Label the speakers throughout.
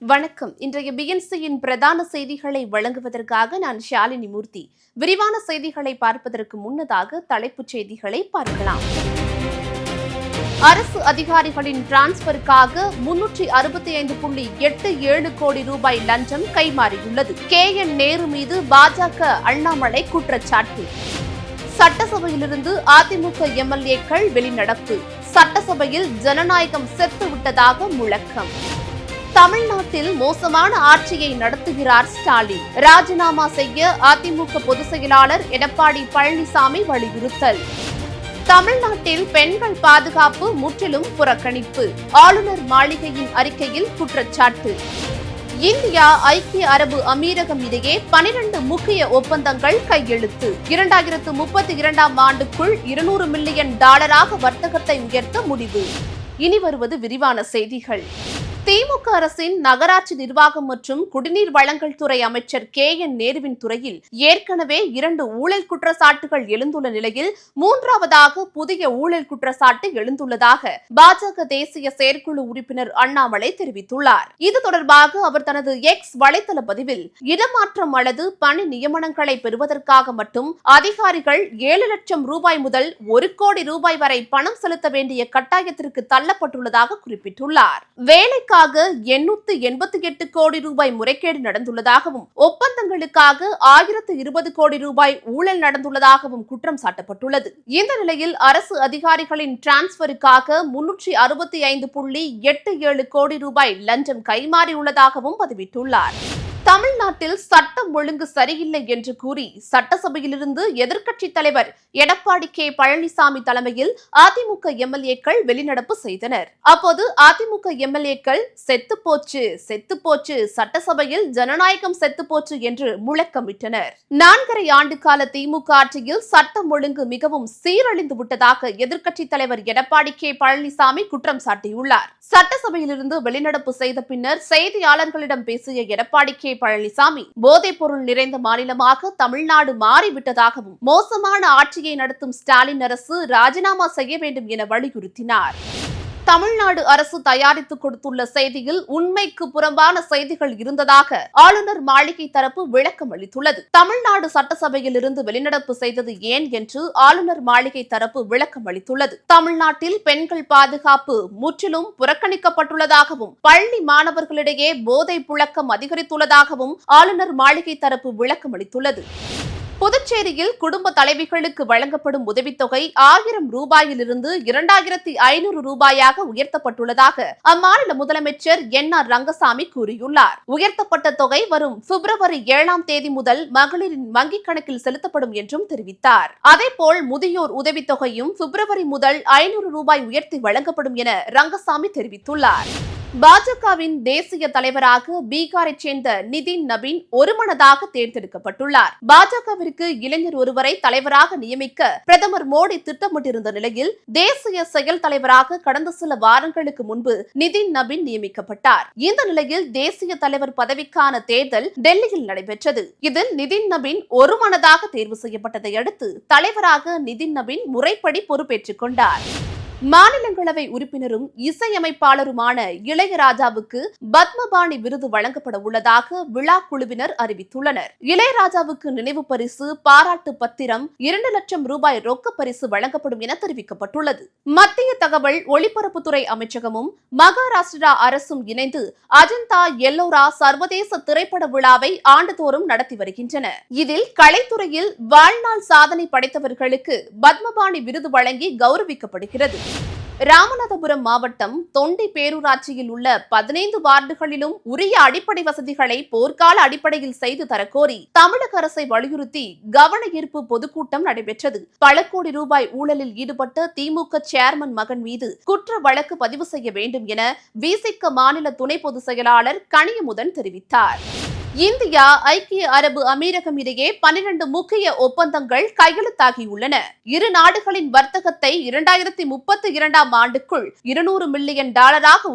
Speaker 1: வணக்கம். இன்றைய பிஎன்சியின் பிரதான செய்திகளை வழங்குவதற்காக நான் ஷாலினி மூர்த்தி. விரிவான செய்திகளை பார்ப்பதற்கு முன்னதாக தலைப்புச் செய்திகளை பார்க்கலாம். அரசு அதிகாரிகளின் டிரான்ஸ்பருக்காக 365.87 கோடி ரூபாய் லஞ்சம் கைமாறியுள்ளது. KN நேரு மீது பாஜக அண்ணாமலை குற்றச்சாட்டு. சட்டசபையிலிருந்து அதிமுக MLAக்கள் வெளிநடப்பு. சட்டசபையில் ஜனநாயகம் செத்துவிட்டதாக முழக்கம். தமிழ்நாட்டில் மோசமான ஆட்சியை நடத்துகிறார் ஸ்டாலின். ராஜினாமா செய்ய அதிமுக பொதுச் செயலாளர் எடப்பாடி பழனிசாமி வலியுறுத்தல். தமிழ்நாட்டில் பெண்கள் பாதுகாப்பு முற்றிலும் புறக்கணிப்பு. ஆளுநர் மாளிகையின் அறிக்கையில் குற்றச்சாட்டு. இந்தியா ஐக்கிய அரபு அமீரகம் இடையே 12 முக்கிய ஒப்பந்தங்கள் கையெழுத்து. 2032ஆம் ஆண்டுக்குள் $200 மில்லியன் வர்த்தகத்தை உயர்த்த முடிவு. இனி வருவது விரிவான செய்திகள். திமுக அரசின் நகராட்சி நிர்வாகம் மற்றும் குடிநீர் வழங்கல் துறை அமைச்சர் KN நேருவின் துறையில் ஏற்கனவே 2 ஊழல் குற்றச்சாட்டுகள் எழுந்துள்ள நிலையில் 3வது புதிய ஊழல் குற்றச்சாட்டு எழுந்துள்ளதாக பாஜக தேசிய செயற்குழு உறுப்பினர் அண்ணாமலை தெரிவித்துள்ளார். இது தொடர்பாக அவர் தனது எக்ஸ் வலைதள பதிவில் இடமாற்றம் அல்லது பணி நியமனங்களை பெறுவதற்காக மட்டும் அதிகாரிகள் 7 லட்சம் ரூபாய் முதல் 1 கோடி ரூபாய் வரை பணம் செலுத்த வேண்டிய கட்டாயத்திற்கு தள்ளப்பட்டுள்ளதாக குறிப்பிட்டுள்ளார். வேலைக்காக 888 கோடி ரூபாய் முறைகேடு நடந்துள்ளதாகவும் ஒப்பந்தங்களுக்காக 1020 கோடி ரூபாய் ஊழல் நடந்துள்ளதாகவும் குற்றம் சாட்டப்பட்டுள்ளது. இந்த நிலையில் அரசு அதிகாரிகளின் டிரான்ஸ்பருக்காக 365.87 கோடி ரூபாய் லஞ்சம் கைமாறியுள்ளதாகவும் பதிவிட்டுள்ளார். தமிழ்நாட்டில் சட்டம் ஒழுங்கு சரியில்லை என்று கூறி சட்டசபையிலிருந்து எதிர்க்கட்சித் தலைவர் எடப்பாடி பழனிசாமி தலைமையில் அதிமுக MLAக்கள் வெளிநடப்பு செய்தனர். அப்போது அதிமுக MLAக்கள் செத்துப்போச்சு செத்துப்போச்சு, சட்டசபையில் ஜனநாயகம் செத்துப்போச்சு என்று முழக்கமிட்டனர். 4.5 ஆண்டு கால திமுக ஆட்சியில் சட்டம் ஒழுங்கு மிகவும் சீரழிந்து விட்டதாக எதிர்க்கட்சித் தலைவர் எடப்பாடி பழனிசாமி குற்றம் சாட்டியுள்ளார். சட்டசபையிலிருந்து வெளிநடப்பு செய்த பின்னர் செய்தியாளர்களிடம் பேசிய எடப்பாடி பழனிசாமி போதைப் பொருள் நிறைந்த மாநிலமாக தமிழ்நாடு மாறிவிட்டதாகவும் மோசமான ஆட்சியை நடத்தும் ஸ்டாலின் அரசு ராஜினாமா செய்ய வேண்டும் என வலியுறுத்தினார். தமிழ்நாடு அரசு தயாரித்து கொடுத்துள்ள செய்தியில் உண்மைக்கு புறம்பான செய்திகள் இருந்ததாக ஆளுநர் மாளிகை தரப்பு விளக்கம் அளித்துள்ளது. தமிழ்நாடு சட்டசபையில் இருந்து வெளிநடப்பு செய்தது ஏன் என்று ஆளுநர் மாளிகை தரப்பு விளக்கம் அளித்துள்ளது. தமிழ்நாட்டில் பெண்கள் பாதுகாப்பு முற்றிலும் புறக்கணிக்கப்பட்டுள்ளதாகவும் பள்ளி மாணவர்களிடையே போதை புழக்கம் அதிகரித்துள்ளதாகவும் ஆளுநர் மாளிகை தரப்பு விளக்கம் அளித்துள்ளது. புதுச்சேரியில் குடும்ப தலைவிகளுக்கு வழங்கப்படும் உதவித்தொகை 1000 ரூபாயிலிருந்து 2500 ரூபாயாக உயர்த்தப்பட்டுள்ளதாக அம்மாநில முதலமைச்சர் NR ரங்கசாமி கூறியுள்ளார். உயர்த்தப்பட்ட தொகை வரும் பிப்ரவரி 7ஆம் தேதி முதல் மகளிரின் வங்கிக் கணக்கில் செலுத்தப்படும் என்றும் தெரிவித்தார். அதேபோல் முதியோர் உதவித்தொகையும் பிப்ரவரி முதல் 500 ரூபாய் உயர்த்தி வழங்கப்படும் என ரங்கசாமி தெரிவித்துள்ளார். பாஜகவின் தேசிய தலைவராக பீகாரை சேர்ந்த நிதின் நபீன் ஒருமனதாக தேர்ந்தெடுக்கப்பட்டுள்ளார். பாஜகவிற்கு இளைஞர் ஒருவரை தலைவராக நியமிக்க பிரதமர் மோடி திட்டமிட்டிருந்த நிலையில் தேசிய செயல் தலைவராக கடந்த சில வாரங்களுக்கு முன்பு நிதின் நபீன் நியமிக்கப்பட்டார். இந்த நிலையில் தேசிய தலைவர் பதவிக்கான தேர்தல் டெல்லியில் நடைபெற்றது. இதில் நிதின் நபீன் ஒருமனதாக தேர்வு செய்யப்பட்டதை அடுத்து தலைவராக நிதின் நபீன் முறைப்படி பொறுப்பேற்றுக் கொண்டார். மாநிலங்களவை உறுப்பினரும் இசையமைப்பாளருமான இளையராஜாவுக்கு பத்மபாணி விருது வழங்கப்பட உள்ளதாக விழா குழுவினர் அறிவித்துள்ளனர். இளையராஜாவுக்கு நினைவு பரிசு, பாராட்டு பத்திரம், 2 லட்சம் ரூபாய் ரொக்க பரிசு வழங்கப்படும் என தெரிவிக்கப்பட்டுள்ளது. மத்திய தகவல் ஒலிபரப்புத்துறை அமைச்சகமும் மகாராஷ்டிரா அரசும் இணைந்து அஜந்தா எல்லோரா சர்வதேச திரைப்பட விழாவை ஆண்டுதோறும் நடத்தி வருகின்றன. இதில் கலைத்துறையில் வாழ்நாள் சாதனை படைத்தவர்களுக்கு பத்மபாணி விருது வழங்கி கௌரவிக்கப்படுகிறது. ராமநாதபுரம் மாவட்டம் தொண்டி பேரூராட்சியில் உள்ள 15 வார்டுகளிலும் உரிய அடிப்படை வசதிகளை போர்க்கால அடிப்படையில் செய்து தரக்கோரி தமிழக அரசை வலியுறுத்தி கவன ஈர்ப்பு பொதுக்கூட்டம் நடைபெற்றது. பல கோடி ரூபாய் ஊழலில் ஈடுபட்ட திமுக சேர்மன் மகன் மீது குற்ற வழக்கு பதிவு செய்ய வேண்டும் என விசிக மாநில துணை பொதுச் செயலாளர் கனியமுதன் தெரிவித்தார். இந்தியா ஐக்கிய அரபு அமீரகம் இடையே 12 முக்கிய ஒப்பந்தங்கள் கையெழுத்தாகியுள்ளன. இரு நாடுகளின் வர்த்தகத்தை 2032ஆம் ஆண்டுக்குள் $200 மில்லியன்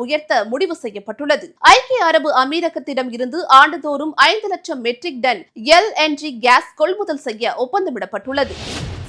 Speaker 1: உயர்த்த முடிவு செய்யப்பட்டுள்ளது. ஐக்கிய அரபு அமீரகத்திடம் இருந்து ஆண்டுதோறும் 5 லட்சம் மெட்ரிக் டன் LNG கேஸ் கொள்முதல் செய்ய ஒப்பந்தமிடப்பட்டுள்ளது.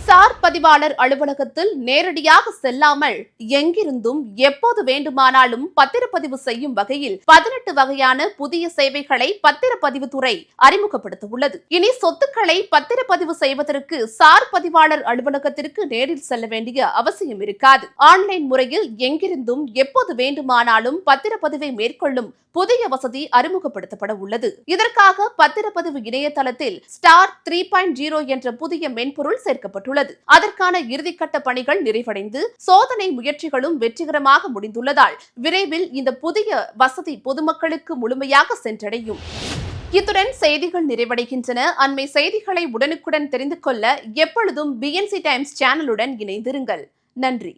Speaker 1: சார் பதிவாளர் அலுவலகத்தில் நேரடியாக செல்லாமல் எங்கிருந்தும் எப்போது வேண்டுமானாலும் பத்திரப்பதிவு செய்யும் வகையில் 18 வகையான புதிய சேவைகளை பத்திரப்பதிவுத்துறை அறிமுகப்படுத்த உள்ளது. இனி சொத்துக்களை பத்திரப்பதிவு செய்வதற்கு சார் பதிவாளர் அலுவலகத்திற்கு நேரில் செல்ல வேண்டிய அவசியம் இருக்காது. ஆன்லைன் முறையில் எங்கிருந்தும் எப்போது வேண்டுமானாலும் பத்திரப்பதிவை மேற்கொள்ளும் புதிய வசதி அறிமுகப்படுத்தப்பட உள்ளது. இதற்காக பத்திரப்பதிவு இணையதளத்தில் ஸ்டார் 3.0 என்ற புதிய மென்பொருள் சேர்க்கப்பட்டுள்ளது. அதற்கான இறுதிக்கட்ட பணிகள் நிறைவடைந்து சோதனை முயற்சிகளும் வெற்றிகரமாக முடிந்துள்ளதால் விரைவில் இந்த புதிய வசதி பொதுமக்களுக்கு முழுமையாக சென்றடையும். இத்துடன் செய்திகள் நிறைவடைகின்றன. அண்மை செய்திகளை உடனுக்குடன் தெரிந்து கொள்ள எப்பொழுதும் BNC டைம்ஸ் சேனலுடன் இணைந்திருங்கள். நன்றி.